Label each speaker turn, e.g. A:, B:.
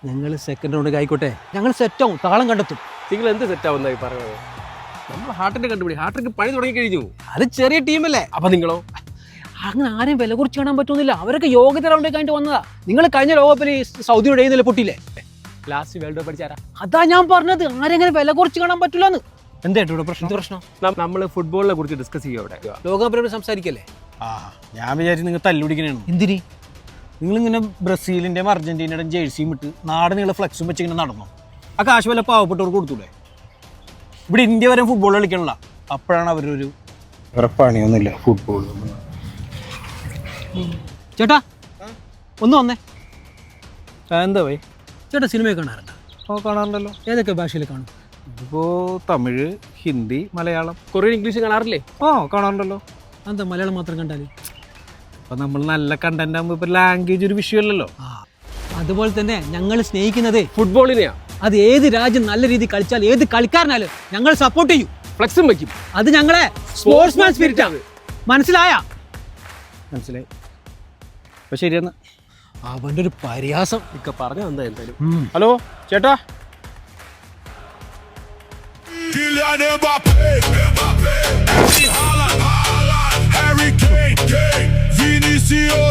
A: ഞങ്ങൾ second round ആയിക്കോട്ടെ, ഞങ്ങൾ സെറ്റാവും, താളം കണ്ടെത്തും.
B: നിങ്ങൾ എന്ത് സെറ്റാവുന്നതായി പറയുന്നത്? നമ്മൾ ഹാർട്ടിന്റെ കണ്ടുപിടി, ഹാർട്ടിക്ക് പണി തുടങ്ങി കഴിഞ്ഞു.
A: അത് ചെറിയ ടീമല്ലേ.
B: അപ്പൊ നിങ്ങളോ?
A: അങ്ങനെ ആരെയും വില കുറിച്ച് കാണാൻ പറ്റുന്നില്ല. അവരൊക്കെ യോഗ്യത റൗണ്ട് കഴിഞ്ഞിട്ട് വന്നതാ. നിങ്ങൾ കഴിഞ്ഞ ലോകകപ്പിൽ സൗദിയുടെ എഴുന്നേൽ പൊട്ടിയില്ലേ?
B: ലാസ്റ്റ് വേൾഡ് കപ്പ് അടിച്ചാരാ?
A: അതാ ഞാൻ പറഞ്ഞത്, ആരെങ്ങനെ വില കുറച്ച് കാണാൻ പറ്റില്ലെന്ന്. എന്തായിട്ട് ഇവിടെ പ്രശ്നം?
B: നമ്മൾ ഫുട്ബോളിനെ കുറിച്ച് ഡിസ്കസ് ചെയ്യും അവിടെ.
A: ലോകകപ്പിനെ സംസാരിക്കല്ലേ?
C: ഞാൻ വിചാരിച്ചു നിങ്ങൾ തല്ലുപിടിക്കണേണ്.
A: എന്തിന്?
C: നിങ്ങളിങ്ങനെ ബ്രസീലിൻ്റെയും അർജന്റീനയുടെയും ജേഴ്സിയും ഇട്ട് നാട് നിങ്ങൾ ഫ്ലെക്സും വെച്ച് ഇങ്ങനെ നടന്നു. ആ കാശ് വല്ല പാവപ്പെട്ടവർക്ക് കൊടുത്തൂടെ? ഇവിടെ ഇന്ത്യ വരെ ഫുട്ബോൾ കളിക്കണില്ല. അപ്പോഴാണ് അവരൊരു വേറെ പണിയൊന്നുമില്ല ഫുട്ബോൾ.
A: ചേട്ടാ ഒന്ന് വന്നേ.
C: എന്താ പോയി?
A: ചേട്ടാ സിനിമയെ കാണാറുണ്ടോ?
C: കാണാറുണ്ടല്ലോ.
A: ഏതൊക്കെ ഭാഷയിൽ കാണും?
C: ഇതിപ്പോൾ തമിഴ്, ഹിന്ദി, മലയാളം,
B: കൊറിയൻ, ഇംഗ്ലീഷ് കാണാറില്ലേ?
C: കാണാറുണ്ടല്ലോ.
A: എന്താ മലയാളം മാത്രം കണ്ടാൽ?
C: അപ്പം നമ്മൾ നല്ല കണ്ടന്റ് ആകുമ്പോൾ ഇപ്പോൾ ലാംഗ്വേജ് ഒരു വിഷയമല്ലല്ലോ.
A: അതുപോലെ തന്നെ ഞങ്ങൾ സ്നേഹിക്കുന്നത്
B: ഫുട്ബോളിനെയാ.
A: അത് ഏത് രാജ്യം നല്ല രീതിയിൽ കളിച്ചാൽ, ഏത് കളിക്കാരനാലും ഞങ്ങൾ സപ്പോർട്ട് ചെയ്യും,
B: ഫ്ലെക്സും വെക്കും.
A: അത് ഞങ്ങളെ സ്പോർട്സ്മാൻ സ്പിരിറ്റ് ആണ്. മനസ്സിലായ?
C: മനസ്സിലായി. അപ്പോൾ ശരിയെന്നാ.
A: അവൻ്റെ ഒരു പരിഹാസം
B: ഇക്ക പറഞ്ഞു എന്താ എന്തായാലും.
C: ഹലോ ചേട്ടാ.
D: Kylian Mbappé, Haaland, Harry Kane, Vinicius